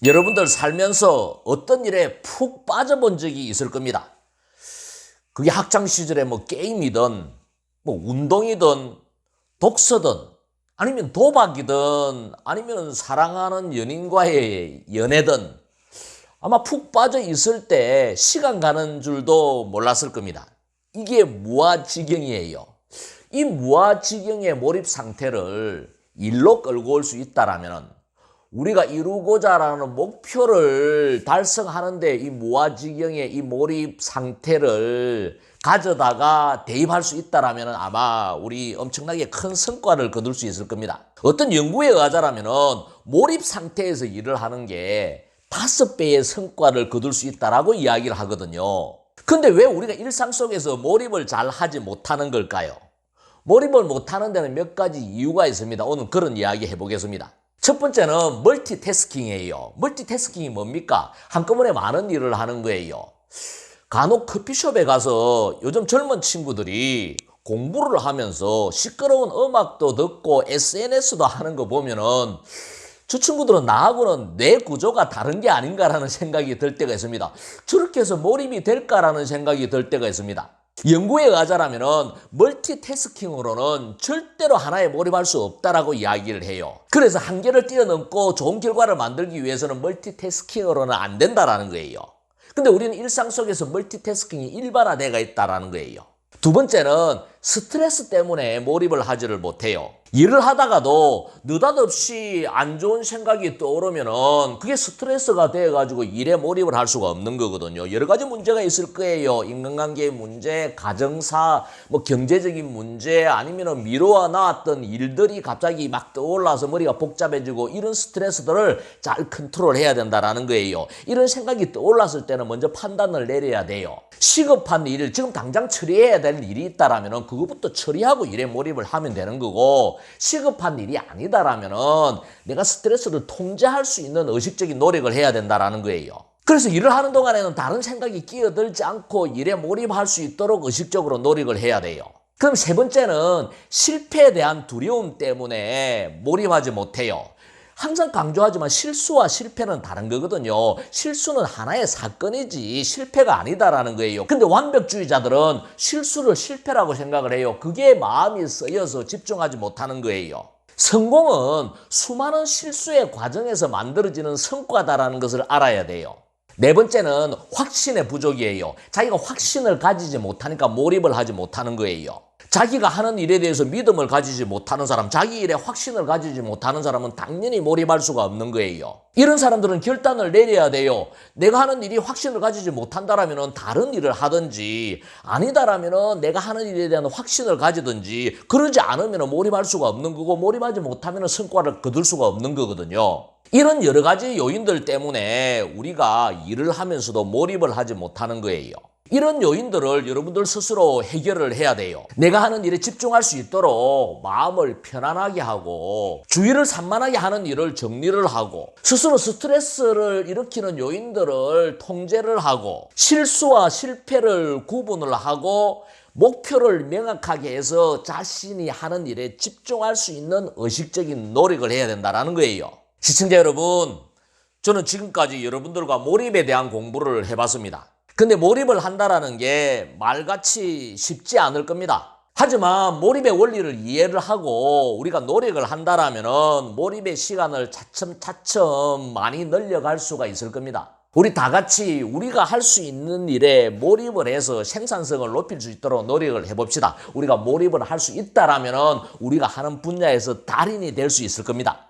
여러분들 살면서 어떤 일에 푹 빠져본 적이 있을 겁니다. 그게 학창 시절에 게임이든 운동이든 독서든 아니면 도박이든 아니면 사랑하는 연인과의 연애든 아마 푹 빠져 있을 때 시간 가는 줄도 몰랐을 겁니다. 이게 무아지경이에요. 이 무아지경의 몰입 상태를 일로 끌고 올 수 있다라면 우리가 이루고자 하는 목표를 달성하는데 이 무아지경의 이 몰입 상태를 가져다가 대입할 수 있다라면 아마 우리 엄청나게 큰 성과를 거둘 수 있을 겁니다. 어떤 연구에 의하자라면 몰입 상태에서 일을 하는 게 5배의 성과를 거둘 수 있다라고 이야기를 하거든요. 근데 왜 우리가 일상 속에서 몰입을 잘 하지 못하는 걸까요? 몰입을 못하는 데는 몇 가지 이유가 있습니다. 오늘 그런 이야기 해보겠습니다. 첫 번째는 멀티태스킹이에요. 멀티태스킹이 뭡니까? 한꺼번에 많은 일을 하는 거예요. 간혹 커피숍에 가서 요즘 젊은 친구들이 공부를 하면서 시끄러운 음악도 듣고 SNS도 하는 거 보면은 저 친구들은 나하고는 뇌 구조가 다른 게 아닌가라는 생각이 들 때가 있습니다. 저렇게 해서 몰입이 될까라는 생각이 들 때가 있습니다. 연구에 의하자라면 멀티태스킹으로는 절대로 하나에 몰입할 수 없다라고 이야기를 해요. 그래서 한계를 뛰어넘고 좋은 결과를 만들기 위해서는 멀티태스킹으로는 안 된다라는 거예요. 근데 우리는 일상 속에서 멀티태스킹이 일반화되어 있다라는 거예요. 두 번째는 스트레스 때문에 몰입을 하지를 못해요. 일을 하다가도 느닷없이 안 좋은 생각이 떠오르면은 그게 스트레스가 돼가지고 일에 몰입을 할 수가 없는 거거든요. 여러 가지 문제가 있을 거예요. 인간관계의 문제, 가정사, 경제적인 문제, 아니면은 미루어 놨던 일들이 갑자기 막 떠올라서 머리가 복잡해지고 이런 스트레스들을 잘 컨트롤해야 된다라는 거예요. 이런 생각이 떠올랐을 때는 먼저 판단을 내려야 돼요. 시급한 일, 지금 당장 처리해야 될 일이 있다라면 그것부터 처리하고 일에 몰입을 하면 되는 거고, 시급한 일이 아니다라면은 내가 스트레스를 통제할 수 있는 의식적인 노력을 해야 된다라는 거예요. 그래서 일을 하는 동안에는 다른 생각이 끼어들지 않고 일에 몰입할 수 있도록 의식적으로 노력을 해야 돼요. 그럼 세 번째는 실패에 대한 두려움 때문에 몰입하지 못해요. 항상 강조하지만 실수와 실패는 다른 거거든요. 실수는 하나의 사건이지 실패가 아니다라는 거예요. 근데 완벽주의자들은 실수를 실패라고 생각을 해요. 그게 마음이 쓰여서 집중하지 못하는 거예요. 성공은 수많은 실수의 과정에서 만들어지는 성과다라는 것을 알아야 돼요. 네 번째는 확신의 부족이에요. 자기가 확신을 가지지 못하니까 몰입을 하지 못하는 거예요. 자기가 하는 일에 대해서 믿음을 가지지 못하는 사람, 자기 일에 확신을 가지지 못하는 사람은 당연히 몰입할 수가 없는 거예요. 이런 사람들은 결단을 내려야 돼요. 내가 하는 일이 확신을 가지지 못한다라면 다른 일을 하든지, 아니다라면 내가 하는 일에 대한 확신을 가지든지, 그러지 않으면 몰입할 수가 없는 거고, 몰입하지 못하면 성과를 거둘 수가 없는 거거든요. 이런 여러 가지 요인들 때문에 우리가 일을 하면서도 몰입을 하지 못하는 거예요. 이런 요인들을 여러분들 스스로 해결을 해야 돼요. 내가 하는 일에 집중할 수 있도록 마음을 편안하게 하고 주의를 산만하게 하는 일을 정리를 하고 스스로 스트레스를 일으키는 요인들을 통제를 하고 실수와 실패를 구분을 하고 목표를 명확하게 해서 자신이 하는 일에 집중할 수 있는 의식적인 노력을 해야 된다는 거예요. 시청자 여러분, 저는 지금까지 여러분들과 몰입에 대한 공부를 해봤습니다. 근데 몰입을 한다라는 게 말같이 쉽지 않을 겁니다. 하지만 몰입의 원리를 이해를 하고 우리가 노력을 한다라면 몰입의 시간을 차츰차츰 많이 늘려갈 수가 있을 겁니다. 우리 다 같이 우리가 할 수 있는 일에 몰입을 해서 생산성을 높일 수 있도록 노력을 해봅시다. 우리가 몰입을 할 수 있다라면 우리가 하는 분야에서 달인이 될 수 있을 겁니다.